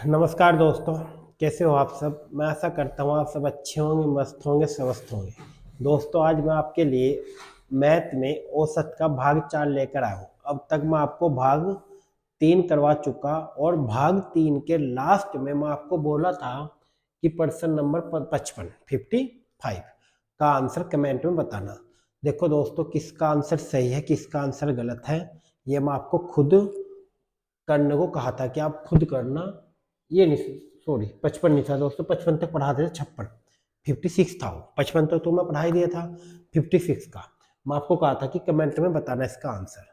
नमस्कार दोस्तों। कैसे हो आप सब। मैं आशा करता हूँ आप सब अच्छे होंगे, मस्त होंगे, स्वस्थ होंगे। दोस्तों आज मैं आपके लिए मैथ में औसत का भाग 4 लेकर आया हूँ। अब तक मैं आपको भाग 3 करवा चुका और भाग 3 के लास्ट में मैं आपको बोला था कि प्रश्न नंबर 55 का आंसर कमेंट में बताना। देखो दोस्तों, किसका आंसर सही है किसका आंसर गलत है ये मैं आपको खुद करने को कहा था कि आप खुद करना। ये नहीं, सॉरी 55 नहीं था दोस्तों, 55 तक पढ़ा दिया, 56 56 था वो। 55 तक तो मैं पढ़ा ही दिया था, 56 का मैं आपको कहा था कि कमेंट में बताना इसका आंसर।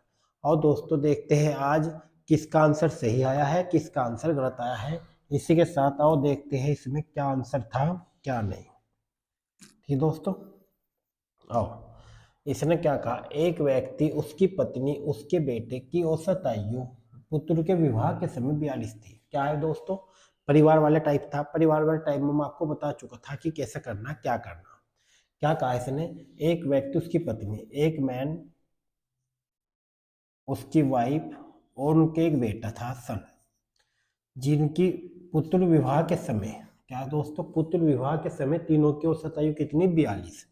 और दोस्तों देखते हैं आज किसका आंसर सही आया है किसका आंसर गलत आया है। इसी के साथ आओ देखते हैं इसमें क्या आंसर था क्या नहीं। ठीक दोस्तों, आओ। इसने क्या कहा, एक व्यक्ति, उसकी पत्नी, उसके बेटे की औसत आयु पुत्र के विवाह के समय 42 थी। क्या है दोस्तों, परिवार वाले टाइप था। परिवार वाले टाइप में मैं आपको बता चुका था कि कैसे करना क्या करना। क्या कहा इसने, एक व्यक्ति, उसकी पत्नी, एक मैन, उसकी वाइफ और उनके एक बेटा था सन, जिनकी पुत्र विवाह के समय, क्या दोस्तों, पुत्र विवाह के समय तीनों की औसत आयु कितनी, 42।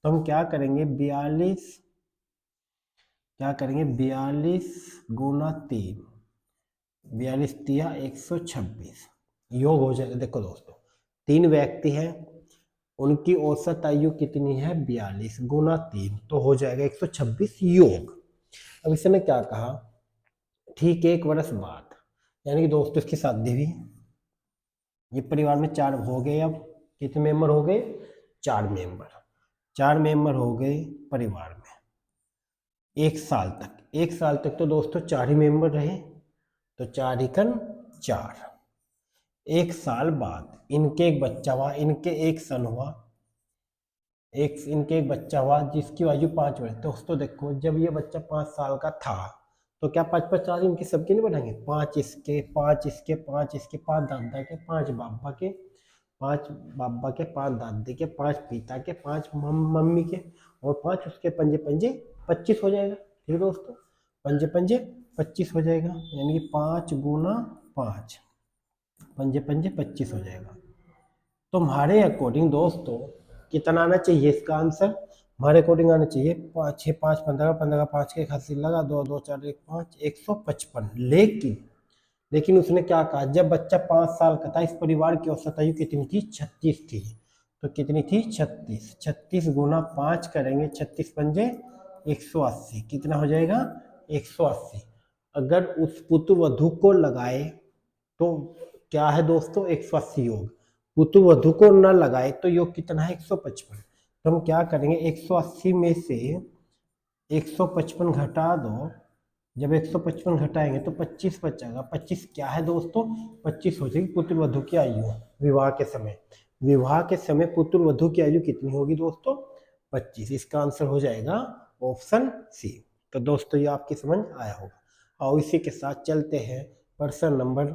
तो हम क्या करेंगे, 42, क्या करेंगे 42 गुना 3, 42 तिया 126, योग हो जाएगा। देखो दोस्तों, 3 व्यक्ति हैं, उनकी औसत आयु कितनी है, 42 गुना 3, तो हो जाएगा 126 योग। अब इसने क्या कहा, ठीक 1 वर्ष बाद, यानी कि दोस्तों इसकी शादी हुई। ये परिवार में 4 हो गए। अब कितने मेंबर हो गए, 4 मेंबर। 4 मेंबर हो गए परिवार में। 1 साल तक तो दोस्तों 4 ही मेंबर रहे, तो 4 एकन 4। 1 साल बाद इनके एक बच्चा हुआ, इनके एक सन हुआ, इनके एक बच्चा हुआ जिसकी आयु 5 वर्ष। दोस्तों देखो, जब ये बच्चा 5 साल का था तो क्या 5 5 4 इनके सबके नहीं बढ़ेंगे, 5 इसके, 5 इसके, 5 इसके, 5 दादा के, 5 बाबा के, 5 बाबा के, 5 दादी के, 5 पिता के, 5 मम्मी के, और 5 उसके पंजे पंजे 25 हो जाएगा। ठीक है दोस्तों, पंजे पंजे 25 हो जाएगा, यानी कि 5 गुना 5, पंजे पंजे 25 हो जाएगा। तो हमारे अकॉर्डिंग दोस्तों कितना आना चाहिए इसका आंसर, हमारे अकॉर्डिंग आना चाहिए 5 6 5 15 15 5 के खातिर लगा 2 2 4 1 5 155। लेकिन उसने क्या कहा, जब बच्चा 5 साल का था इस परिवार की औसत आयु कितनी थी, 36 थी। तो कितनी थी, 36। 36 गुना 5 करेंगे, 36 पंजे 180, कितना हो जाएगा, 180। अगर उस पुत्र वधु को लगाए तो क्या है दोस्तों, 180 योग। पुत्र वधु को न लगाए तो योग कितना है, 155। तो हम क्या करेंगे, 180 में से 155 घटा दो। जब 155 घटाएंगे तो 25 बचेगा। 25 क्या है दोस्तों, 25 हो जाएगी पुत्र वधु की आयु विवाह के समय। विवाह के समय पुत्र वधु की आयु कितनी होगी दोस्तों, 25। इसका आंसर हो जाएगा ऑप्शन सी। तो दोस्तों ये आपकी समझ आया होगा। और इसी के साथ चलते हैं प्रश्न नंबर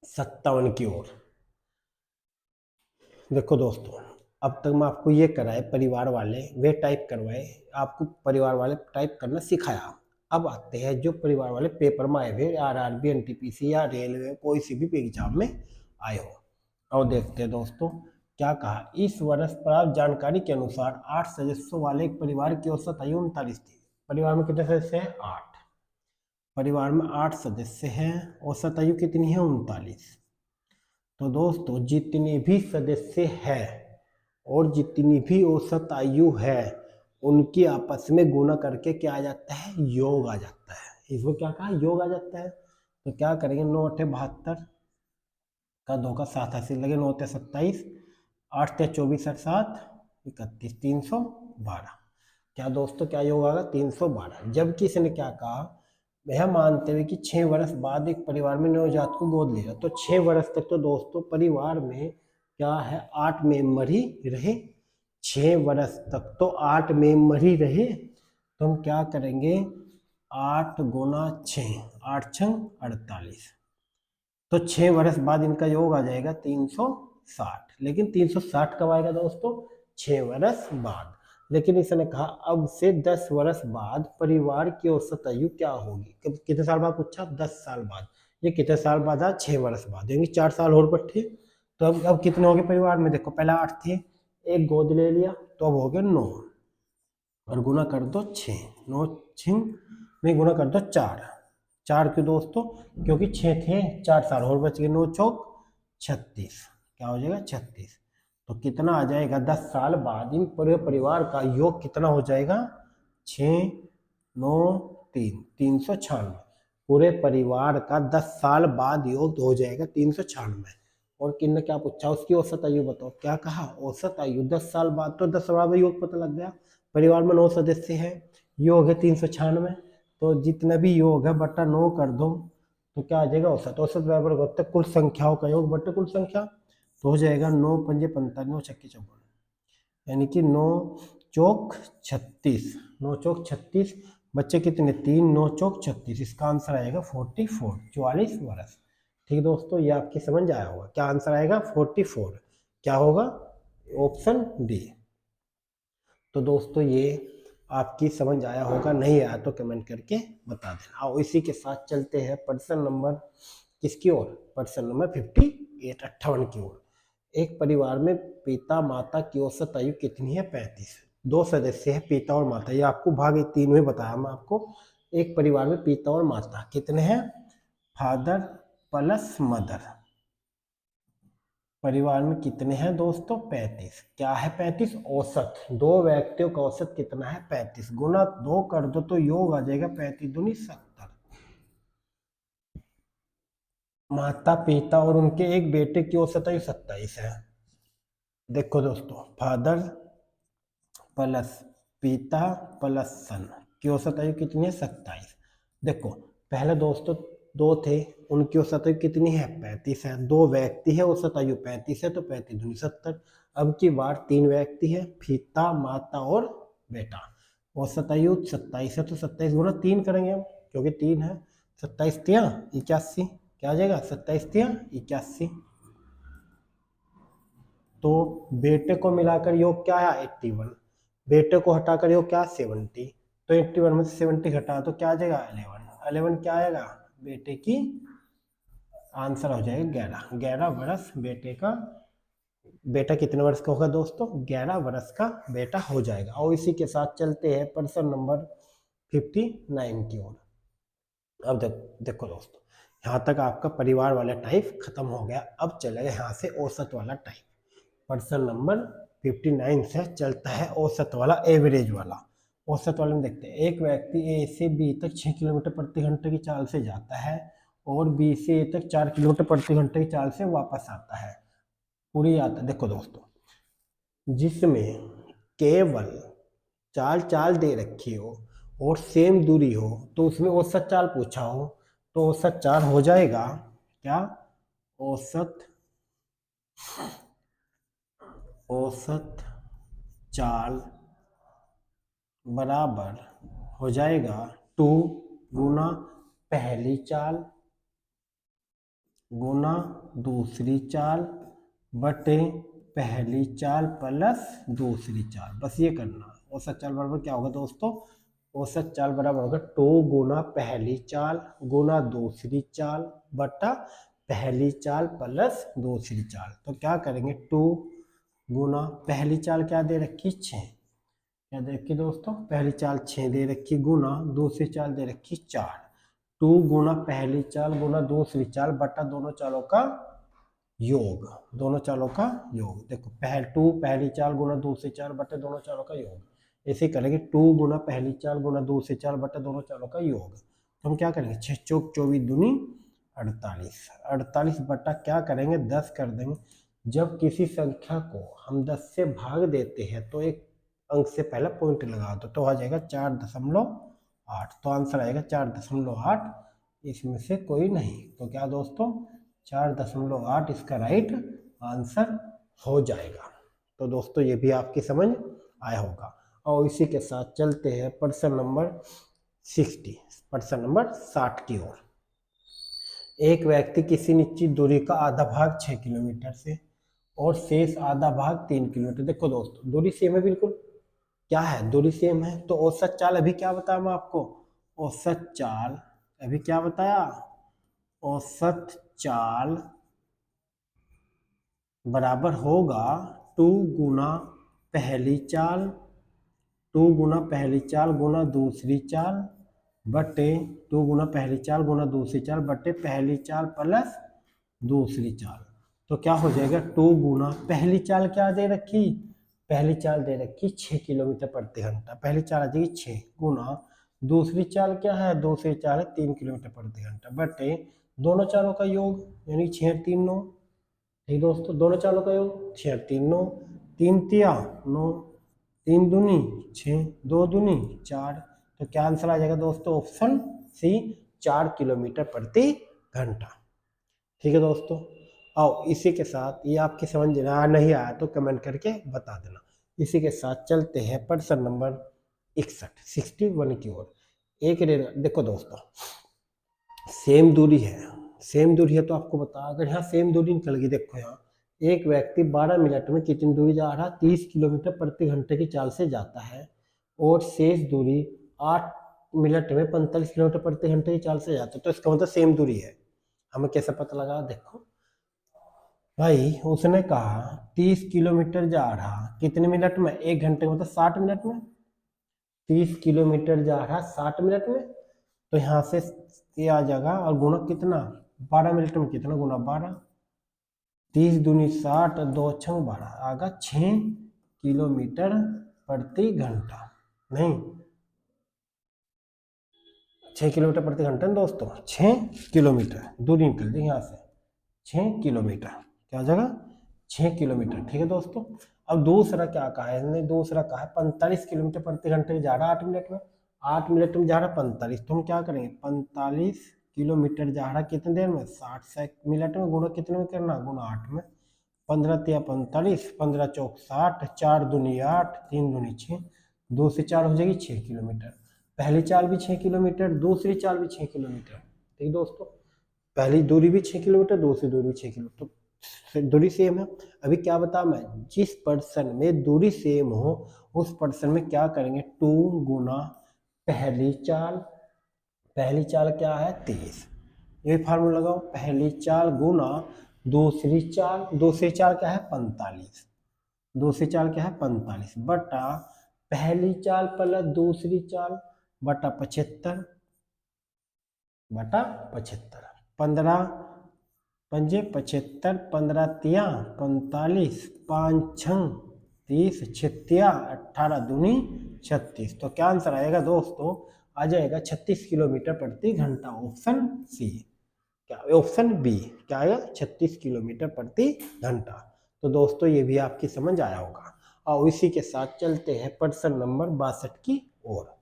57 की ओर। देखो दोस्तों, अब तक मैं आपको ये कराए परिवार वाले वे टाइप करवाए, आपको परिवार वाले टाइप करना सिखाया। अब आते हैं जो परिवार वाले पेपर में आए हुए, आरआरबी, एनटीपीसी या रेलवे कोई सी भी एग्जाम में आए हो। और देखते हैं दोस्तों क्या कहा, इस वर्ष प्राप्त जानकारी के अनुसार 8 सदस्यों वाले एक परिवार की औसत आयु 39 थी। परिवार में कितने सदस्य हैं, 8। परिवार में 8 सदस्य हैं, औसत आयु कितनी है, 39। तो दोस्तों जितने भी सदस्य हैं और जितनी भी औसत आयु है उनकी आपस में गुणा करके क्या आ जाता है, योग आ जाता है। इसको क्या कहा, योग आ जाता है। तो क्या करेंगे, 9 8 72 का 2 का 7 80 लगे, 9 8 27, 8 8 24 8 7 31, 312। क्या दोस्तों क्या योग आएगा, 312। जबकि इसने क्या कहा, यह मानते हुए कि 6 वर्ष बाद एक परिवार में नवजात को गोद लिया, तो 6 वर्ष तक तो दोस्तों परिवार में क्या है, 8 मेंबर ही रहे। 6 वर्ष तक तो 8 मेंबर ही रहे। तो हम क्या करेंगे, 8 गुना 6, 8 छंग 48। तो 6 वर्ष बाद इनका योग आ जाएगा 360। लेकिन 360 कब आएगा दोस्तों, 6 वर्ष बाद। लेकिन इसने कहा अब से 10 वर्ष बाद परिवार की औसत आयु क्या होगी। कितने साल बाद पूछा, 10 साल बाद। ये कितने साल बाद आया, 6 वर्ष बाद, यानी 4 साल और बैठे। तो अब कितने हो गए परिवार में, देखो पहले 8 थे, एक गोद ले लिया तो अब हो गए 9, और गुना कर दो 6, 9 छिंग में गुना कर दो 4, 4 क्यों दोस्तों, क्योंकि 6 थे, 4 साल और बच गए, 9 चौक 36, क्या हो जाएगा 36। तो कितना आ जाएगा 10 साल बाद इन पूरे परिवार का योग कितना हो जाएगा, 6 9 3 396। पूरे परिवार का 10 साल बाद योग हो जाएगा 396। और किन ने क्या पूछा, उसकी औसत आयु बताओ, क्या कहा, औसत आयु 10 साल बाद, तो 10 साल बाद योग पता लग गया। परिवार में 9 सदस्य हैं, योग है 396, तो जितना भी योग है बटा 9 कर दो, तो क्या आ जाएगा औसत, औसत बराबर होता है कुल संख्याओं का योग बटे कुल संख्या, तो हो जाएगा 9 पंजे 45, 9 छक्के 54, यानी कि 9 चौक 36, 9 चौक 36, बच्चे कितने 3, 9 चौक 36, इसका आंसर आएगा 44, 44 वर्ष। ठीक है दोस्तों, ये आपकी समझ आया होगा, क्या आंसर आएगा 44, क्या होगा ऑप्शन डी। तो दोस्तों ये आपकी समझ आया होगा, नहीं आया तो कमेंट करके बता देना। और इसी के साथ चलते हैं प्रश्न नंबर किसकी ओर, प्रश्न नंबर 58 की ओर। एक परिवार में पिता माता की औसत आयु कितनी है, 35। 2 सदस्य है पिता और माता, ये आपको भाग 3 में बताया मैं आपको। एक परिवार में पिता और माता कितने हैं, फादर प्लस मदर, परिवार में कितने हैं दोस्तों, 35। क्या है 35, औसत, 2 व्यक्तियों का औसत कितना है 35, गुना 2 कर दो तो योग आ जाएगा 35 दूनी 70। माता पिता और उनके एक बेटे की औसत आयु 27 है। देखो दोस्तों, फादर प्लस पिता प्लस सन की औसत आयु कितनी है, 27। देखो पहले दोस्तों 2 थे, उनकी औसत आयु कितनी है, 35 है। 2 व्यक्ति है, औसत आयु 35 है, तो 35 दूनी 70। अब की बार 3 व्यक्ति है, पिता माता और बेटा, औसत आयु 27 है, तो 27 गुना 3 करेंगे हम, क्योंकि 3 है। 27 तिया 81, क्या आ जाएगा 27 तिया 81। तो बेटे को मिलाकर योग क्या आया 81, बेटे को हटाकर योग क्या 70, तो 81 में से 70 घटा तो क्या आ जाएगा 11, 11 क्या आएगा बेटे की, आंसर हो जाएगा 11, 11 वर्ष बेटे का। बेटा कितने वर्ष का होगा दोस्तों, 11 वर्ष का बेटा हो जाएगा। और इसी के साथ चलते हैं प्रश्न नंबर 59 की ओर। अब देखो दोस्तों, यहाँ तक आपका परिवार वाला टाइप खत्म हो गया, अब चलेगा यहाँ से औसत वाला टाइप। प्रश्न नंबर 59 से चलता है औसत वाला, एवरेज वाला। औसत वाले में देखते हैं, एक व्यक्ति ए से बी तक 6 किलोमीटर प्रति घंटे की चाल से जाता है और बी से ए तक 4 किलोमीटर प्रति घंटे की चाल से वापस आता है। पूरी आता है, देखो दोस्तों, जिसमें केवल चाल चाल दे रखी हो और सेम दूरी हो, तो उसमें औसत चाल पूछा हो, तो औसत चाल हो जाएगा क्या, औसत औसत चाल बराबर हो जाएगा 2 गुना पहली चाल गुना दूसरी चाल बटे पहली चाल प्लस दूसरी चाल, बस ये करना। औसत चाल बराबर क्या होगा दोस्तों, औसत चाल बराबर होगा 2 गुना पहली चाल गुना दूसरी चाल बटा पहली चाल प्लस दूसरी चाल। तो क्या करेंगे, 2 गुना पहली चाल क्या दे रखी 6, क्या दे रखी दोस्तों, पहली चाल 6 दे रखी, गुना दूसरी चाल दे रखी 4। 2 गुना पहली चाल गुना दूसरी चाल बटा दोनों चालों का योग, दोनों चालों का योग। देखो 2 पहली चाल गुना दूसरी चाल बटे दोनों चालों का योग, ऐसे करेंगे 2 गुना पहली चाल गुना दूसरी चाल बटे दोनों चालों का योग। तो हम क्या करेंगे, 6 चौक 24 दूनी 48, 48 बटा क्या करेंगे 10 कर देंगे। जब किसी संख्या को हम 10 से भाग देते हैं तो एक अंक से पहला पॉइंट लगा दो, तो आ जाएगा 4.8, तो आंसर आएगा 4.8, इसमें से कोई नहीं, तो क्या दोस्तों 4.8 इसका राइट आंसर हो जाएगा। तो दोस्तों ये भी आपकी समझ आया होगा। और इसी के साथ चलते हैं प्रश्न नंबर 60, प्रश्न नंबर 60 की ओर। एक व्यक्ति किसी निश्चित दूरी का आधा भाग 6 किलोमीटर से और शेष आधा भाग 3 किलोमीटर, देखो दोस्तों दूरी सेम है बिल्कुल, क्या है दूरी सेम है, तो औसत चाल अभी क्या बताया मैं आपको, औसत चाल अभी क्या बताया, औसत चाल बराबर होगा 2 गुना पहली चाल, 2 गुना पहली चाल गुना दूसरी चाल बटे 2 गुना पहली चाल गुना दूसरी चाल बटे पहली चाल प्लस दूसरी चाल। तो क्या हो जाएगा 2 गुना पहली चाल क्या दे रखी, पहली चाल दे रखी 6 किलोमीटर प्रति घंटा, पहली चाल आ जाएगी 6 गुना दूसरी चाल क्या है, दूसरी चाल है 3 किलोमीटर प्रति घंटा बटे दोनों चालों का योग यानी 6 3 9। ठीक दोस्तों, दोनों चालों का योग 6 3 9, 3 तिया 9, 3 दूनी 6, 2 दूनी 4। तो क्या आंसर आ जाएगा दोस्तों, ऑप्शन सी 4 किलोमीटर प्रति घंटा। ठीक है दोस्तों, आओ इसी के साथ ये आपकी समझ में आ नहीं आया तो कमेंट करके बता देना। इसी के साथ चलते हैं प्रश्न नंबर 61 की ओर। एक देखो दोस्तों, सेम दूरी है, सेम दूरी है तो आपको बता, अगर यहाँ सेम दूरी निकल गई, देखो यहाँ एक व्यक्ति 12 मिनट में कितनी दूरी जा रहा है, 30 किलोमीटर प्रति घंटे की चाल से जाता है और शेष दूरी 8 मिनट में 45 किलोमीटर प्रति घंटे की चाल से जाता है। तो इसका मतलब सेम दूरी है। हमें कैसे पता लगा, देखो भाई उसने कहा 30 किलोमीटर जा रहा कितने मिनट में, 1 घंटे में, मतलब 60 मिनट में। 30 किलोमीटर जा रहा 60 मिनट में, तो यहाँ से ये आ जाएगा और गुणा कितना, 12 मिनट में कितना गुना 12, 30 दूनी 60 2 छंग 12 आगा 6 किलोमीटर प्रति घंटा, नहीं 6 किलोमीटर प्रति घंटा ना दोस्तों, 6 किलोमीटर दूरी निकल जाए यहाँ से 6 किलोमीटर, क्या हो जाएगा 6 किलोमीटर। ठीक है दोस्तों, अब दूसरा क्या कहा है इसने, दूसरा कहा है 45 किलोमीटर प्रति घंटे जा रहा 8 मिनट में, 8 मिनट में जा रहा 45, तो हम क्या करेंगे 45 किलोमीटर जा रहा कितने देर में, 60 मिनट में, गुणा कितने में करना, गुणा 8 में, 15 तिया 45, 15 चौक 60, 4 दूनी 8, 3 दूनी 6, 2 से 4 हो जाएगी 6 किलोमीटर। पहली चाल भी 6 किलोमीटर, दूसरी चाल भी 6 किलोमीटर। ठीक दोस्तों, पहली दूरी भी 6 किलोमीटर, दूसरी दूरी भी 6 किलोमीटर, तो दूरी सेम है। अभी क्या बता मैं, जिस पर्सन में दूरी सेम हो उस पर्सन में क्या करेंगे, 2 गुना पहली चाल, पहली चाल क्या है 30, ये फार्मूला लगाओ, पहली चाल गुना दूसरी चाल, दूसरी चाल क्या है 45, दूसरी चाल क्या है 45 बटा पहली चाल प्लस दूसरी चाल बटा 75 बटा 75, 15 पंजे 75, 15 तिया 45, 5 छंग 30, छित्तिया 18 दूनी 36। तो क्या आंसर आएगा दोस्तों, आ जाएगा 36 किलोमीटर प्रति घंटा, ऑप्शन सी। क्या ऑप्शन बी क्या आएगा, 36 किलोमीटर प्रति घंटा। तो दोस्तों ये भी आपकी समझ आया होगा। और इसी के साथ चलते हैं प्रश्न नंबर 62 की ओर।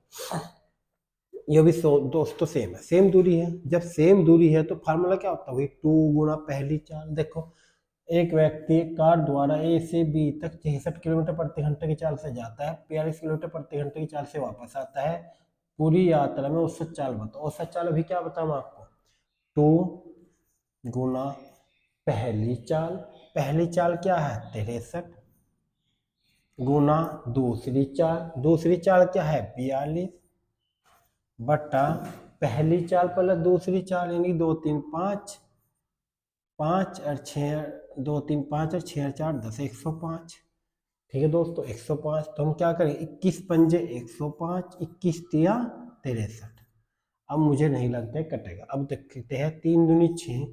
ये भी दोस्तों सेम है, सेम दूरी है, जब सेम दूरी है तो फार्मूला क्या होता है, वही 2 गुना पहली चाल। देखो एक व्यक्ति कार द्वारा ए से बी तक 66 किलोमीटर प्रति घंटे की चाल से जाता है, 42 किलोमीटर प्रति घंटे की चाल से वापस आता है, पूरी यात्रा में औसत चाल बताओ। औसत चाल अभी क्या बताऊं आपको, 2 गुना पहली चाल, पहली चाल क्या है 63 गुना दूसरी चाल, दूसरी चाल क्या है 42 बटा पहली चाल प्लस दूसरी चाल यानी 2 3 5, 5 और 6 2 3 5 और 6 और 4 10, 105। ठीक है दोस्तों 105, तो हम क्या करें 21 पंजे 105, 21 तिया 63। अब मुझे नहीं लगता है कटेगा, अब देखते हैं 3 दूनी 6,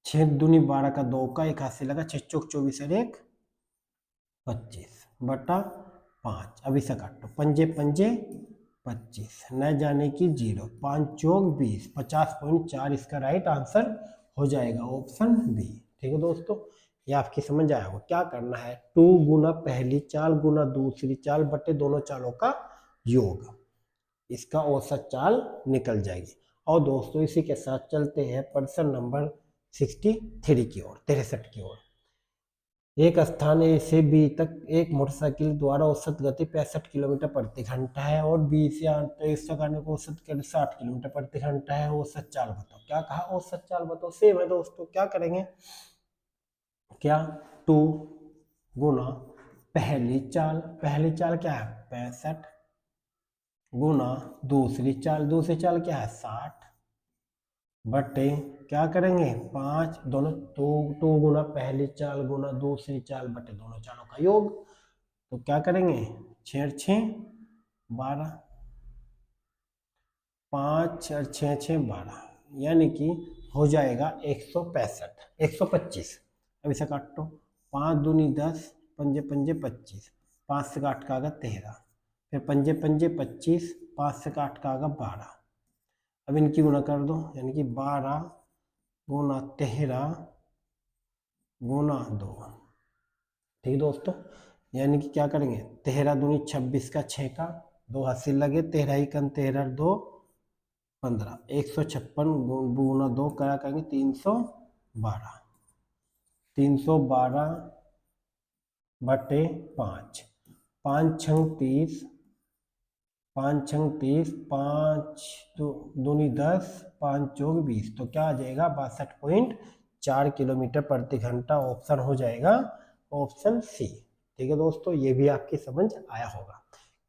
6 दूनी 12 का 2 का 81 लगा, 6 चौक 24 और 1 25 बटा 5, अभी से काटो, पंजे पंजे 25 न जाने की 0, 5 चौक 20, 50.4 इसका राइट आंसर हो जाएगा, ऑप्शन बी। ठीक है दोस्तों, ये आपकी समझ आया होगा। क्या करना है, 2 गुना पहली चाल गुना दूसरी चाल बटे दोनों चालों का योग, इसका औसत चाल निकल जाएगी। और दोस्तों इसी के साथ चलते हैं प्रश्न नंबर 63 की ओर, 63 की ओर। एक स्थान ए से बी तक एक मोटरसाइकिल द्वारा औसत गति 65 किलोमीटर प्रति घंटा है और बी से इस तक आने को औसत गति 60 किलोमीटर प्रति घंटा है, औसत चाल बताओ। क्या कहा, औसत चाल बताओ, सेम है दोस्तों। क्या करेंगे, क्या 2 गुना पहली चाल, पहली चाल क्या है 65 गुना दूसरी चाल, दूसरी चाल क्या है 60 बटे क्या करेंगे 5 दोनों, टू टू गुना पहली चाल गुना दूसरी चाल बटे दोनों चालों का योग। तो क्या करेंगे 6 और 6 12, 5 और 6 6 12, यानी कि हो जाएगा 165 125। अब इसे काटो, 5 दूनी 10, पंजे पंजे 25, 5 से काट का आगा 13, फिर पंजे पंजे 25, 5 से काट का आगा 12। अब इनकी गुना कर दो, यानी कि 12 गुना 13 गुना 2। ठीक दोस्तों, यानी कि क्या करेंगे 13 दूनी 26 का 6 का 2 हासिल लगे, 13 ही कन 13 2 15, 156 गुना 2 करा करेंगे 312, 312 बटे 5, 5 छंग 30, 5 छंग 30, 5 दूनी 10, 5 चौक 20, तो क्या आ जाएगा 62.4 किलोमीटर प्रति घंटा। ऑप्शन हो जाएगा ऑप्शन सी। ठीक है दोस्तों, ये भी आपकी समझ आया होगा।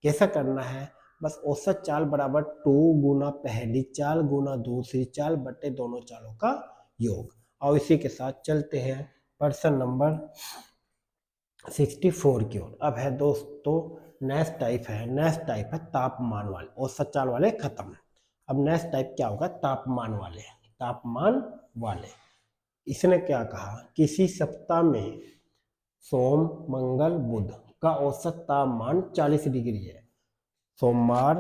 कैसा करना है, बस औसत चाल बराबर 2 गुना पहली चाल गुना दूसरी चाल बटे दोनों चालों का योग। और इसी के साथ चलते हैं प्रश्न नंबर 64 की ओर। अब है दोस्तों नेक्स्ट टाइप है तापमान वाले, औसत चाल वाले खत्म। अब नेक्स्ट टाइप क्या होगा, तापमान वाले। इसने क्या कहा, किसी सप्ताह में सोम मंगल बुध का औसत तापमान 40 डिग्री है। सोमवार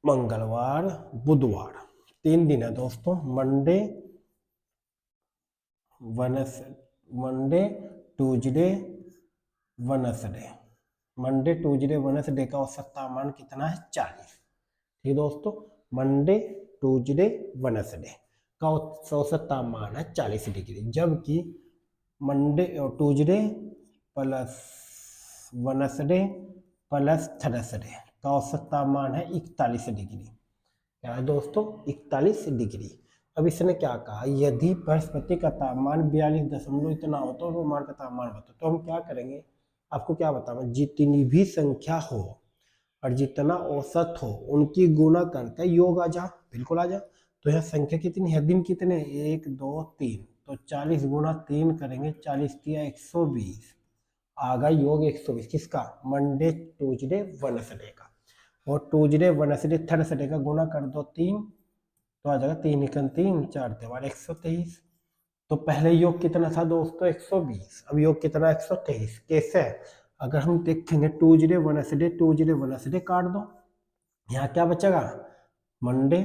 मंगलवार बुधवार 3 दिन है दोस्तों, Monday Tuesday Wednesday. Monday Tuesday Wednesday का औसत तापमान कितना है 40। ठीक दोस्तों, मंडे ट्यूजडे वेडनेसडे का औसत तापमान है 40 डिग्री, जबकि Monday Tuesday plus Wednesday plus Thursday का औसत तापमान है 41 डिग्री। क्या है दोस्तों 41 डिग्री। अब इसने क्या कहा, यदि बृहस्पति का तापमान 42 दशमलव इतना हो तो रोमवार का तापमान बताओ। तो हम क्या करेंगे, आपको क्या बताऊं, जितनी भी संख्या हो और जितना औसत हो उनकी गुना करके योग आ जा, बिल्कुल आ जा। तो यहाँ संख्या कितनी है, दिन कितने 1 2 3, तो 40 गुना 3 करेंगे, 40 दिया 120, आगा योग 120 किसका, मंडे ट्यूजडे वेडनेसडे का। और ट्यूजडे वेडनेसडे थर्सडे का गुना कर दो 3, तो आ जाएगा 3 एकम 3 4 त्योहार 123। तो पहले योग कितना था दोस्तों 120, अब योग कितना 123। कैसे, अगर हम देखेंगे ट्यूजडे वेडनेसडे काट दो, यहाँ क्या बचेगा मंडे,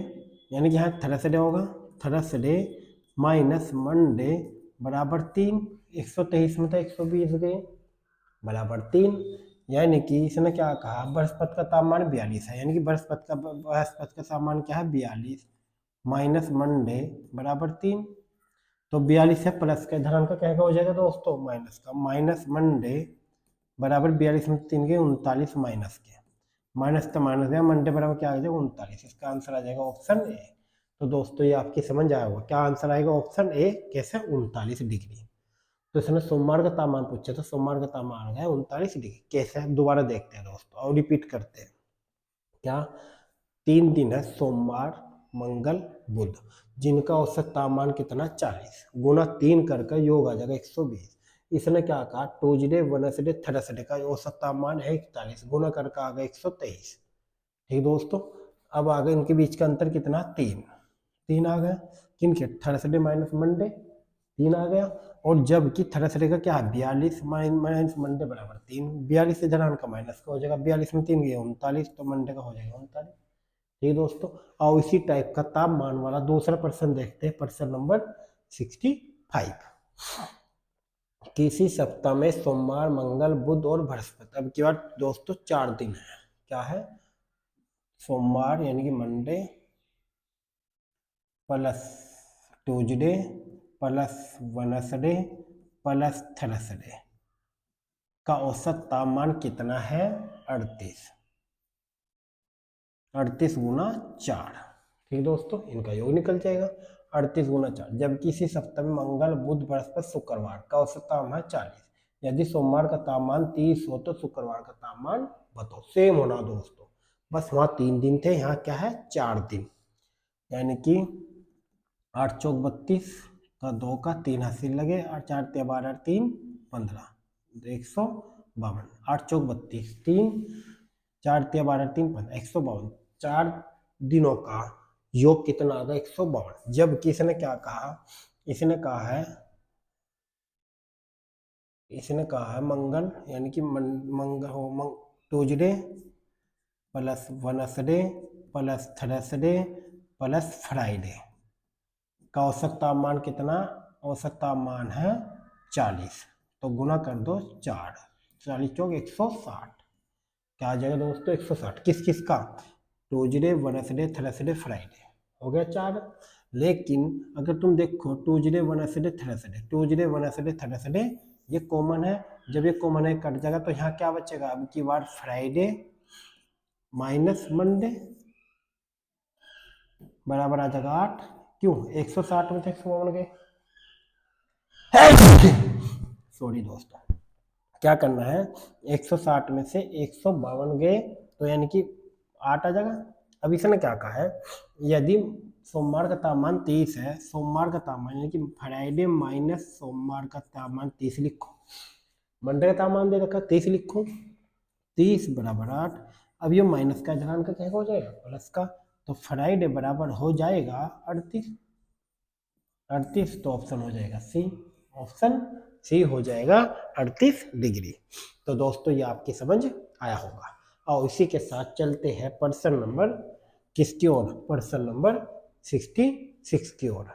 यानी कि यहाँ थर्सडे होगा, थर्सडे माइनस मंडे बराबर 3, 123 में तो 120 गए बराबर 3। यानी कि इसने क्या कहा, बृहस्पति का तापमान 42 है, यानी कि बृहस्पति का तापमान क्या है 42 माइनस मंडे बराबर 3। तो 42 है प्लस का, इधर का क्या हो जाएगा दोस्तों माइनस का, माइनस मंडे बराबर 42 में 3 के 39 माइनस के, माइनस तो माइनस गया, मंडे बराबर क्या आ जाएगा 39। इसका आंसर आ जाएगा ऑप्शन ए। तो दोस्तों ये आपकी समझ आया होगा, क्या आंसर आएगा ऑप्शन ए, कैसे 39 डिग्री। तो इसने सोमवार का तापमान पूछा था, सोमवार का तापमान आ गया 39 डिग्री। कैसे है दोबारा देखते हैं दोस्तों और रिपीट करते हैं। क्या 3 दिन है सोमवार मंगल बुध, जिनका औसत तापमान कितना 40 गुना 3 करके योग आ जाएगा 120। इसने क्या कहा, ट्यूजडे वेडनेसडे थर्सडे का औसत तापमान है 41 गुना करके आ गया 123। ठीक दोस्तों, अब आ गए इनके बीच का अंतर कितना 3, 3 आ गया, किनके थर्सडे माइनस मंडे 3 आ गया। और जबकि थर्सडे का क्या है 42 माइनस मंडे बराबर 3, 42 से जरा का माइनस का हो जाएगा, 42 में 3 गए 39, तो मंडे का हो जाएगा 39। ठीक दोस्तों, और इसी टाइप का तापमान वाला दूसरा प्रश्न देखते हैं, प्रश्न नंबर 65। किसी सप्ताह में सोमवार मंगल बुध और बृहस्पति, अब की बार दोस्तों 4 दिन है। क्या है, सोमवार यानी कि Monday plus Tuesday plus Wednesday plus Thursday का औसत तापमान कितना है 38, 38 गुना 4। ठीक दोस्तों, इनका योग निकल जाएगा 38 गुना 4। जबकि इसी सप्ताह में मंगल बुध बृहस्पति शुक्रवार का औसत तापमान है 40। यदि सोमवार का तापमान 30 हो तो शुक्रवार का तापमान बताओ। सेम होना दोस्तों, बस वहां 3 दिन थे, यहाँ क्या है 4 दिन। यानी कि 8 चौक 32 का 2 का 3 हासिल लगे, 8 4 तिया 12 3 15, 152। 8 चौक 32, 3 4 तिया 12 3 15, 152। 4 दिनों का योग कितना आ गया? 152। जबकि इसने क्या कहा? इसने कहा है मंगल, यानी कि मंगल हो Tuesday plus Wednesday plus Thursday plus Friday का औसत तापमान कितना? औसत तापमान है 40। तो गुना कर दो 4, 40 चौक 160। क्या आ जाएगा दोस्तों? 160। किस किस का? ट्यूजडे वेडनेसडे थर्सडे फ्राइडे हो गया 4। लेकिन अगर तुम देखो ट्यूजडे वेडनेसडे थर्सडे ये कॉमन है। जब ये कॉमन है कट जाएगा तो यहाँ क्या बचेगा? अब की बार फ्राइडे माइनस मंडे बराबर आ जाएगा 8। क्यों? 160 में से 152 गए। सॉरी दोस्तों, क्या करना है? 160 में से 152 गए तो यानी कि 8 आ जाएगा। अब इसने क्या कहा है? यदि सोमवार का तापमान 30 है, सोमवार का तापमान यानी कि फ्राइडे माइनस सोमवार का तापमान 30 लिखो, मंडे का तापमान दे रखा 30 लिखो, 30 बराबर 8। अब ये माइनस का ध्यान का क्या हो जाएगा? प्लस का। तो फ्राइडे बराबर हो जाएगा 38। 38 तो ऑप्शन हो जाएगा सी। ऑप्शन सी हो जाएगा 38 डिग्री। तो दोस्तों ये आपकी समझ आया होगा। और इसी के साथ चलते हैं प्रश्न नंबर किसकी ओर? प्रश्न नंबर 66 की ओर।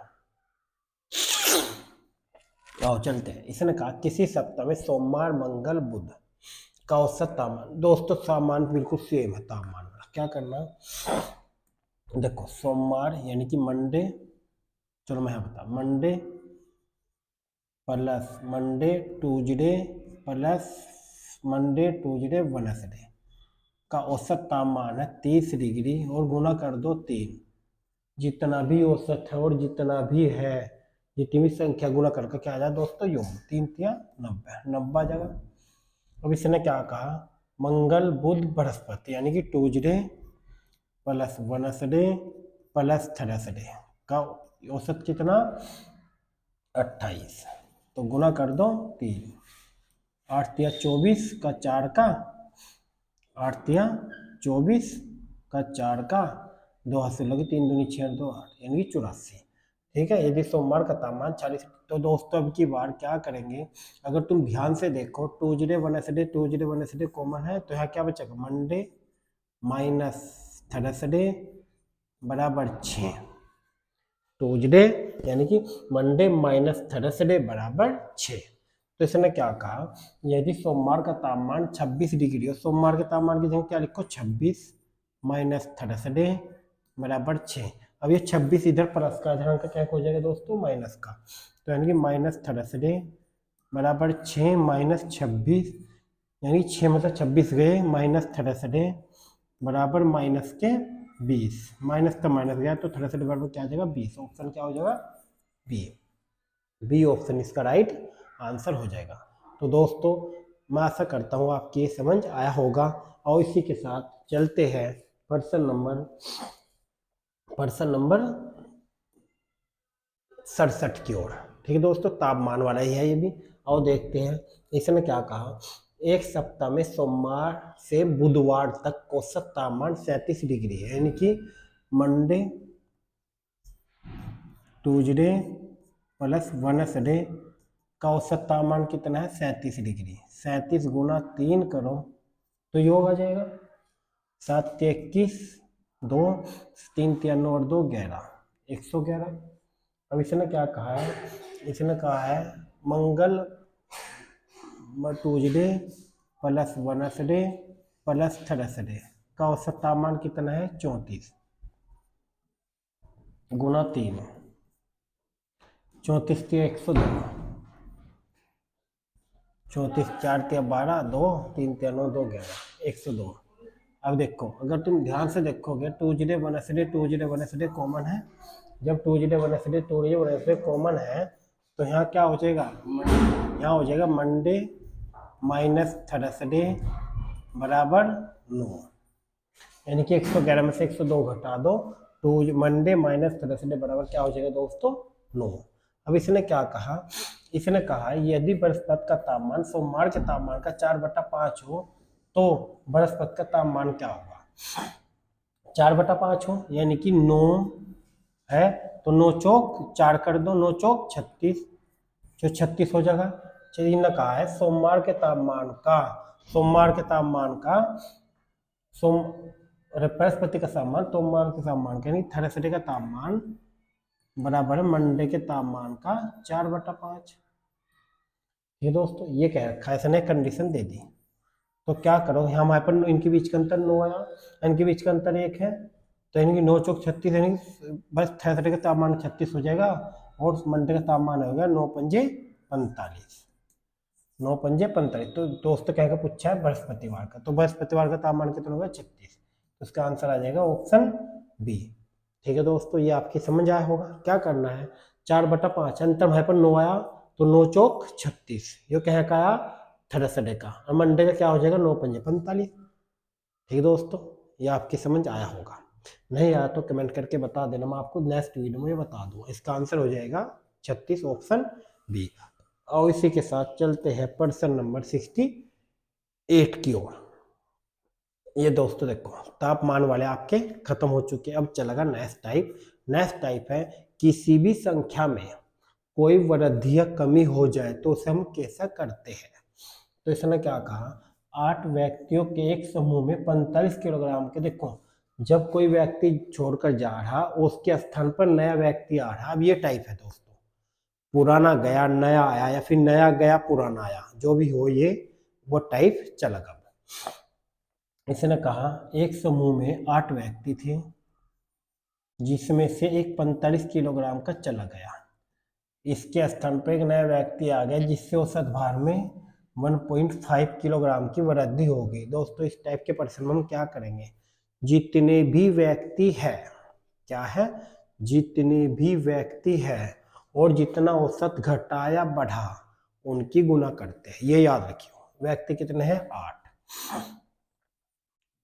आओ चलते हैं। इसने कहा किसी सप्ताह में सोमवार मंगल बुध का औसत तापमान। दोस्तों तापमान बिल्कुल सेम है तापमान वाला। क्या करना? देखो सोमवार यानी कि मंडे, चलो मैं बता, Monday plus Monday Tuesday plus Monday Tuesday Wednesday का औसत तापमान है 30 डिग्री और गुना कर दो 3। जितना भी औसत है और जितना भी है, जितनी भी संख्या गुना करके क्या आ जाए दोस्तों? योग। 3 तिया 90, 90 आ जाएगा। अब इसने क्या कहा? मंगल बुध बृहस्पति यानी कि Tuesday plus Wednesday plus Thursday का औसत कितना? 28। तो गुना कर दो 3, 8 तिया 24 का 4 का, 8 तिया 24 का 4 का, 2 हाथ से लगे 3 दूनी 6 2 8 यानी कि 84। ठीक है। यदि सोमवार का तापमान 40। तो दोस्तों अब की बार क्या करेंगे? अगर तुम ध्यान से देखो ट्यूजडे वेडनेसडे कॉमन है तो यहाँ क्या बचेगा? मंडे माइनस थर्सडे बराबर 6। ट्यूजडे यानी कि मंडे माइनस थर्सडे बराबर 6। तो इसने क्या कहा? यदि सोमवार का तापमान 26 डिग्री हो, सोमवार के तापमान की जगह क्या लिखो? 26 माइनस थर्सडे बराबर 6। अब ये 26 इधर प्लस का ध्यान का क्या हो जाएगा दोस्तों? माइनस का। तो यानी कि माइनस थर्सडे बराबर 6 माइनस 26 यानी 6 मतलब 26 गए माइनस थर्सडे बराबर माइनस के 20। माइनस का माइनस गया तो थर्सडे बराबर क्या आ जाएगा? 20। ऑप्शन क्या हो जाएगा? बी। बी ऑप्शन इसका राइट आंसर हो जाएगा। तो दोस्तों मैं आशा करता हूँ आपकी ये समझ आया होगा। और इसी के साथ चलते हैं प्रश्न नंबर 67 की ओर। ठीक है दोस्तों, तापमान वाला ही है ये भी। और देखते हैं इसने क्या कहा? एक सप्ताह में सोमवार से बुधवार तक औसत तापमान 37 डिग्री है, यानी कि मंडे ट्यूजडे प्लस वेडनेसडे का औसत तापमान कितना है? 37 डिग्री। 37 गुना 3 करो तो योग आ जाएगा 7 तिया 21, 2 3 तिया 9 और 2 11, 111। अब इसने क्या कहा है? इसने कहा है मंगल Tuesday plus Wednesday plus Thursday का औसत तापमान कितना है? 34 गुना 3, 34 तिया 102, 34 4 तिया 12, 2 3 तिया 9 2 11, 102। अब देखो अगर तुम ध्यान से देखोगे ट्यूजडे वेडनेसडे कॉमन है। जब ट्यूजडे वेडनेसडे कॉमन है तो यहाँ क्या हो जाएगा? यहाँ हो जाएगा मंडे माइनस थर्सडे बराबर 9, यानी कि 111 में से 102 घटा दो टू मंडे माइनस थर्सडे बराबर क्या हो जाएगा दोस्तों 9। अब इसने क्या कहा, इसने कहा यदि बृहस्पति का तापमान सोमवार के तापमान का 4/5 हो तो बृहस्पति का तापमान क्या होगा। 4/5 हो यानी कि 9 है तो 9 चौक 4 कर दो, 9 चौक 36, जो 36 हो जाएगा। चलिए ने कहा है सोमवार के तापमान का, सोमवार के तापमान का सोम बृहस्पति का तापमान सोमवार के तापमान का यानी थर्सडे का तापमान बराबर है मंडे के तापमान का 4/5। ये दोस्तों ये कह रखा है इसने, कंडीशन दे दी। तो क्या करो, यहाँ हमारे पर इनके बीच का अंतर 9 आया, इनके बीच का अंतर 1 है, तो यानी कि 9 चौक 36 यानी बस थर्सडे का तापमान 36 हो जाएगा और मंडे का तापमान होगा 9 पंजे 45, 9 पंजे 45। तो दोस्तों कहेगा पूछा है बृहस्पतिवार का, तो बृहस्पतिवार का तापमान कितना होगा 36, तो उसका आंसर आ जाएगा ऑप्शन बी। ठीक है दोस्तों, ये आपकी समझ आया होगा। क्या करना है, 4/5 अंतर भाई पर 9 आया तो 9 चौक 36, ये कह का आया थर्सडे का, और मंडे का क्या हो जाएगा 9 पंजे 45। ठीक है दोस्तों, ये आपकी समझ आया होगा। नहीं आया तो कमेंट करके बता देना, मैं आपको नेक्स्ट वीडियो में बता दूंगा। इसका आंसर हो जाएगा 36 ऑप्शन बी। और इसी के साथ चलते हैं प्रश्न नंबर 68 की ओर। ये दोस्तों देखो तापमान वाले आपके खत्म हो चुके हैं, अब चलेगा नेक्स्ट टाइप। नेक्स्ट टाइप है किसी भी संख्या में कोई वृद्धि या कमी हो जाए तो उसे हम कैसा करते हैं। तो इसने क्या कहा, 8 व्यक्तियों के एक समूह में 45 किलोग्राम के, देखो जब कोई व्यक्ति छोड़कर जा रहा उसके स्थान पर नया व्यक्ति आ रहा। अब ये टाइप है दोस्तों, पुराना गया नया आया या फिर नया गया पुराना आया, जो भी हो ये वो टाइप चलेगा। इसने कहा एक समूह में 8 व्यक्ति थे जिसमें से एक 45 किलोग्राम का चला गया, इसके स्थान पर एक नया व्यक्ति आ गया जिससे औसत भार में 1.5 किलोग्राम की वृद्धि हो गई। दोस्तों इस टाइप के प्रश्न में हम क्या करेंगे, जितने भी व्यक्ति है, क्या है, जितने भी व्यक्ति है और जितना औसत घटा या बढ़ा उनकी गुना करते हैं। ये याद रखियो, व्यक्ति कितने हैं 8,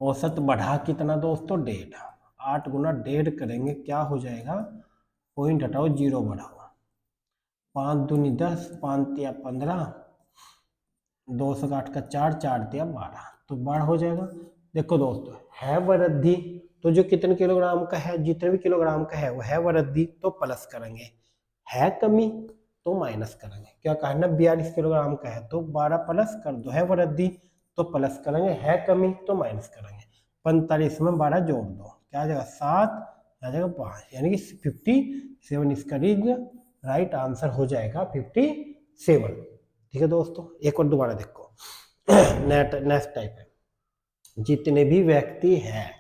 औसत बढ़ा कितना दोस्तों 1.5, 8 गुना 1.5 करेंगे क्या हो जाएगा, पॉइंट हटाओ 0 बढ़ाओ, 5 दूनी 10, 5 तिया 15, 2 से 8 का 4, 4 तिया 12, तो 12 हो जाएगा। देखो दोस्तों है वृद्धि तो जो कितने किलोग्राम का है, जितने भी किलोग्राम का है वो है वृद्धि तो प्लस करेंगे, है कमी तो माइनस करेंगे। क्या कहा ना 42 किलोग्राम का है तो 12 प्लस कर दो, है वृद्धि तो प्लस करेंगे, है कमी तो माइनस करेंगे। 45 में 12 जोड़ दो क्या आ जाएगा 7, आ जाएगा 5, यानी कि 57। इसका राइट आंसर हो जाएगा 57। ठीक है दोस्तों, एक और दोबारा देखो नेक्स्ट टाइप है, जितने भी व्यक्ति हैं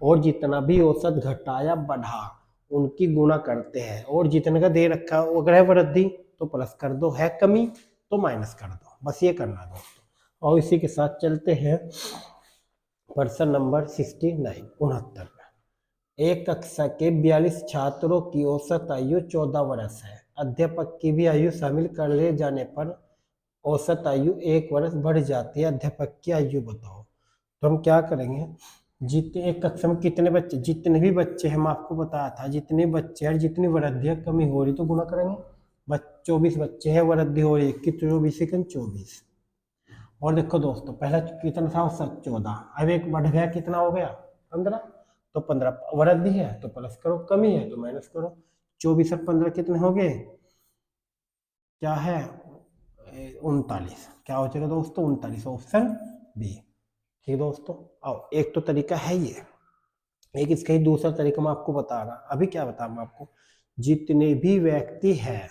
और जितना भी औसत घटा या बढ़ा उनकी गुणा करते हैं, और जितने का दे रखा है अगर है वृद्धि तो प्लस कर दो, है कमी तो माइनस कर दो, बस ये करना दोस्तों। और इसी के साथ चलते हैं प्रश्न नंबर 69 69 में। एक कक्षा के 42 छात्रों की औसत आयु 14 वर्ष है, अध्यापक की भी आयु शामिल कर ले जाने पर औसत आयु 1 वर्ष बढ़ जाती है, अध्यापक की आयु बताओ। तो हम क्या करेंगे, जितने एक कक्षा में कितने बच्चे, जितने भी बच्चे हम आपको बताया था, जितने बच्चे हैं जितनी वृद्धि कमी हो रही तो गुना करेंगे। 24 बच्चे हैं, वृद्धि हो रही है कि 24 सेकंड 24। और देखो दोस्तों पहला कितना था औसत 14, अब एक बढ़ गया कितना हो गया 15, तो 15 वृद्धि है तो प्लस करो, कमी है तो माइनस करो। 24 और 15 कितने हो गए, क्या है 39, क्या हो जाएगा दोस्तों 39 ऑप्शन बी। ठीक है दोस्तों, आओ एक तो तरीका है ये, एक इसका ही दूसरा तरीका मैं आपको बता रहा। अभी क्या बताऊँ मैं आपको, जितने भी व्यक्ति हैं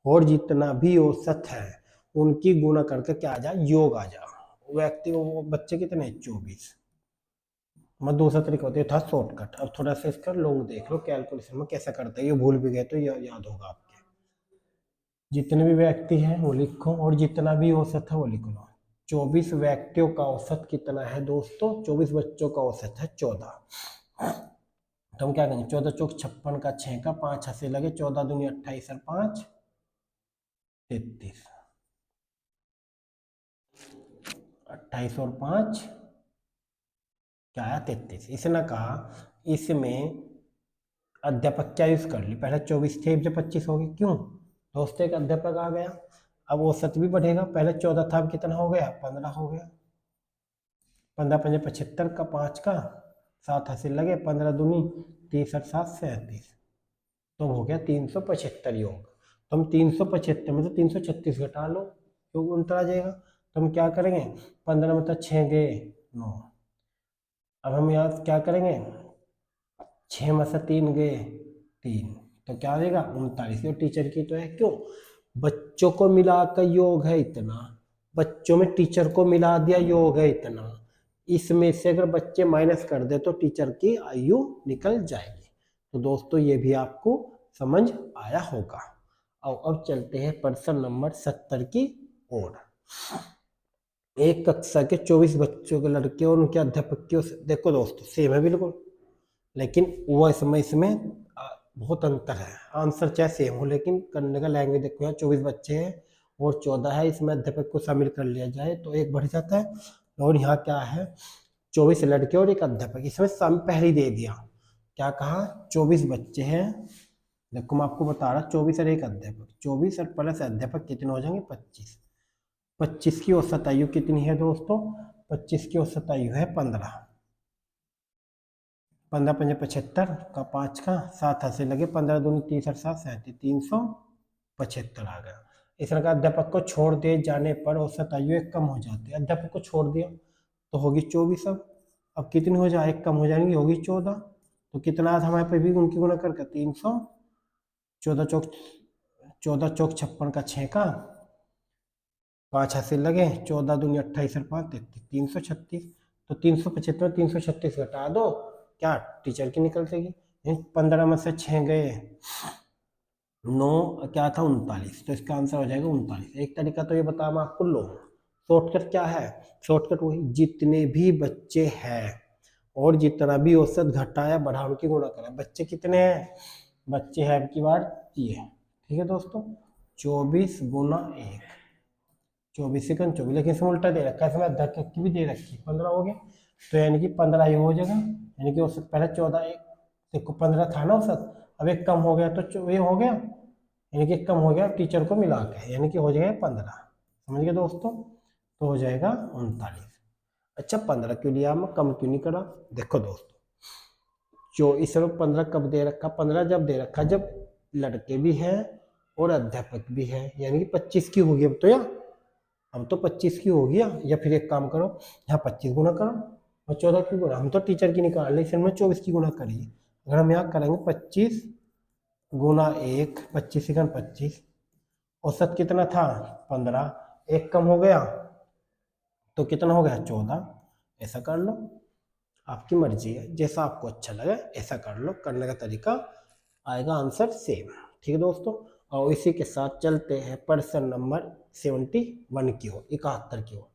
और जितना भी औसत है उनकी गुणा करके क्या आ जाए योग आ जाए। व्यक्ति वो बच्चे कितने 24, मैं दूसरा तरीका होता है था शॉर्टकट। अब थोड़ा सा इसका लॉन्ग देख लो कैलकुलेशन में कैसा करते हैं, ये भूल भी गए तो ये याद होगा आपके। जितने भी व्यक्ति हैं वो लिखो और जितना भी औसत है वो लिख लो। 24 व्यक्तियों का औसत कितना है दोस्तों, 24 बच्चों का औसत है 14। तो हम क्या करेंगे 14 चौक 56 का 6 का 5 हंसे लगे, 14 दूनी 28 और 5 33, 28 और 5 क्या आया 33। इसने कहा इसमें अध्यापक क्या यूज कर ली, पहले 24 थे, अब 25 हो गए, क्यों दोस्तों एक अध्यापक आ गया। अब औसत भी बढ़ेगा, पहले 14 था, अब कितना हो गया, 15 हो गया। 15 पंजे 75 का, 5 का 7 हासिल लगे, 15 दूनी 30 और 7 37, तो हो गया 375 योग। तो हम 375 में से 336 घटा लो, योग उल्टा आ जाएगा। तो हम क्या करेंगे, 15 में तो 6 गए 9, अब हम यहाँ क्या करेंगे, 6 में से 3 गए 3, तो क्या देगा 39। और टीचर की तो है, क्यों बच्चों को मिलाकर योग है इतना, बच्चों में टीचर को मिला दिया योग है इतना, इसमें से अगर बच्चे माइनस कर दे तो टीचर की आयु निकल जाएगी। तो दोस्तों ये भी आपको समझ आया होगा। और अब चलते हैं प्रश्न नंबर 70 की ओर। एक कक्षा के 24 बच्चों के लड़के और उनके अध्यापक की देखो दोस्तों सेम है बिल्कुल, लेकिन वो इसमें बहुत अंतर है। आंसर चाहे सेम हो लेकिन करने का लैंग्वेज देखो, यहाँ 24 बच्चे हैं और 14 है, इसमें अध्यापक को शामिल कर लिया जाए तो एक बढ़ जाता है। और यहाँ क्या है, 24 लड़के और एक अध्यापक, इसमें पहले ही दे दिया, क्या कहा 24 बच्चे हैं, देखो मैं आपको बता रहा 24 और एक अध्यापक, 24 और प्लस अध्यापक कितने हो जाएंगे 25। 25 की औसत आयु कितनी है दोस्तों, 25 की औसत आयु है 15, 15 पंजे 75 का, 5 का 7 हाथ से लगे, 15 दूनी 30 और 7 37, 375 आ गया। इस तरह का अध्यापक को छोड़ दिए जाने पर औसत आयु एक कम हो जाती है, अध्यापक को छोड़ दिया तो होगी 24। अब कितनी हो जाए, एक कम हो जाएंगी, होगी 14, तो कितना था हमारे पे भी उनकी गुणा करके 300, 14 चौक 56 का, 6 का 5 हाथ से लगे, 14 दूनी 28 और 5 33, 336। तो 375 336 घटा दो, क्या टीचर की निकल जाएगी। 15 में से 6 गए 9, क्या था 39, तो इसका आंसर हो जाएगा 39। एक तरीका तो ये बता मैं आपको, लो शॉर्टकट क्या है, शॉर्टकट वही जितने भी बच्चे हैं और जितना भी औसत घटाया बढ़ा उनकी गुणा करा। बच्चे कितने हैं, बच्चे हैं की बार ये, ठीक है दोस्तों, 24 गुना 1, 24 सेकंड 24, लेकिन इसमें उल्टा दे रखा है, इसमें अध्यापक की भी दे रखी है, 15 हो गए, तो यानी कि 15 ही हो जाएगा, यानी कि औसत पहले 14 एक देखो 15 था ना औसत, अब एक कम हो गया तो ये हो गया, यानी कि कम हो गया टीचर को मिला के, यानी कि हो जाएगा 15, समझ गए दोस्तों, तो हो जाएगा 39। अच्छा 15 क्यों लिया, मैं कम क्यों नहीं करा, देखो दोस्तों जो इस समय 15 कब दे रखा, 15 जब दे रखा जब लड़के भी हैं और अध्यापक भी है, यानी कि 25 की होगी अब तो, या अब तो 25 की हो गया, या फिर एक काम करो यहाँ 25 गुना करो और 14 की गुना, हम तो टीचर की निकाल रहे, इसमें 24 की गुना करिए। अगर हम यहाँ करेंगे 25 गुना 1, 25 सेकंड 25, औसत कितना था 15, एक कम हो गया तो कितना हो गया 14, ऐसा कर लो, आपकी मर्जी है, जैसा आपको अच्छा लगे ऐसा कर लो, करने का तरीका आएगा आंसर सेम, ठीक है दोस्तों। और इसी के साथ चलते हैं प्रश्न नंबर 71 की ओर, 71 की ओर।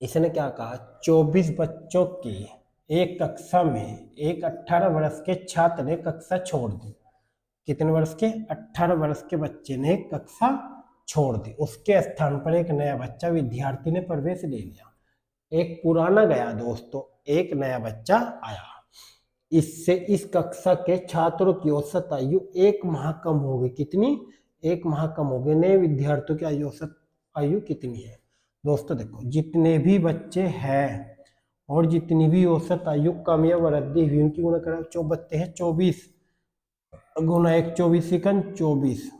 इसने क्या कहा, 24 बच्चों की एक कक्षा में एक 18 वर्ष के छात्र ने कक्षा छोड़ दी, कितने वर्ष के, 18 वर्ष के बच्चे ने कक्षा छोड़ दी, उसके स्थान पर एक नया बच्चा विद्यार्थी ने प्रवेश ले लिया। एक पुराना गया दोस्तों, एक नया बच्चा आया, इससे इस कक्षा के छात्रों की औसत आयु 1 माह कम हो गई, कितनी, 1 माह कम हो गई। नए विद्यार्थियों की आयु औसत आयु कितनी है दोस्तों, देखो जितने भी बच्चे हैं और जितनी भी औसत आयु कम या वृद्धि हुई उनकी गुणा करें, जो बच्चे हैं 24 गुना 1, 24 सेकंड 24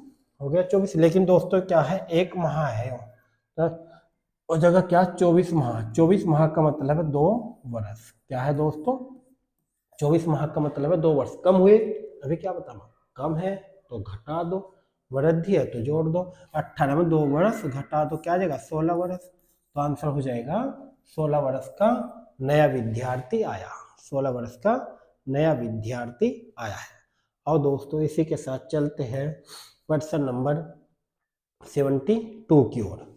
हो गया 24, लेकिन दोस्तों क्या है 1 माह है, तो और जगह क्या 24 माह, 24 माह का मतलब है 2 वर्ष, क्या है दोस्तों 24 माह का मतलब है 2 वर्ष कम हुए, अभी क्या बताना, कम है तो घटा दो, वृद्धि है तो जोड़ दो, 18 में 2 वर्ष घटा दो, क्या आ जाएगा 16 वर्ष, तो आंसर हो जाएगा 16 वर्ष का नया विद्यार्थी आया, 16 वर्ष का नया विद्यार्थी आया है। और दोस्तों इसी के साथ चलते हैं प्रश्न नंबर 72 की ओर।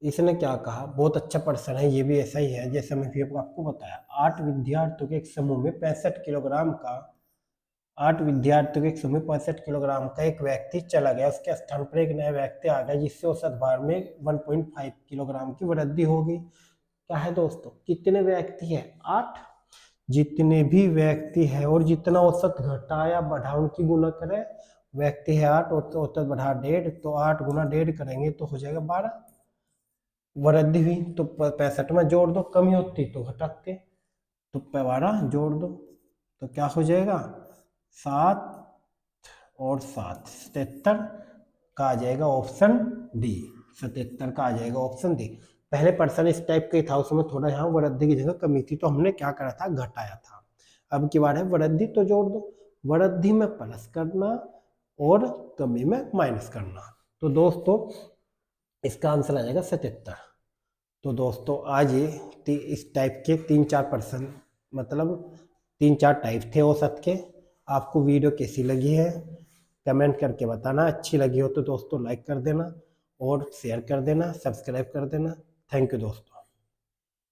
इसने क्या कहा, बहुत अच्छा प्रश्न है, ये भी ऐसा ही है जैसे मैं भी आपको बताया। 8 विद्यार्थियों के एक समूह में 65 किलोग्राम का 8 विद्यार्थियों के एक समूह में 65 किलोग्राम का एक व्यक्ति चला गया, उसके स्थान पर एक नया व्यक्ति आ गया जिससे औसत भार में 1.5 किलोग्राम की वृद्धि होगी। क्या है दोस्तों, कितने व्यक्ति है 8, जितने भी व्यक्ति है और जितना औसत घटा या बढ़ा उनकी गुना करें। व्यक्ति है 8 और औसत बढ़ा 1.5, तो 8 गुना 1.5 करेंगे तो हो जाएगा 12। वृद्धि हुई तो 65 में जोड़ दो, कमी होती तो घटाते, तो 12 जोड़ दो तो क्या हो जाएगा 7 और 7 77 का आ जाएगा ऑप्शन डी। 77 का आ जाएगा ऑप्शन डी। पहले पर्सन इस टाइप का ही था, उसमें थोड़ा यहाँ वृद्धि की जगह कमी थी, तो हमने क्या करा था, घटाया था। अब की बार है वृद्धि, तो जोड़ दो, वृद्धि में प्लस करना और कमी में माइनस करना। तो दोस्तों इसका आंसर आ जाएगा 77। तो दोस्तों आज ये इस टाइप के 3-4 पर्सन, मतलब 3-4 टाइप थे औसत के। आपको वीडियो कैसी लगी है कमेंट करके बताना। अच्छी लगी हो तो दोस्तों लाइक कर देना और शेयर कर देना, सब्सक्राइब कर देना। थैंक यू दोस्तों।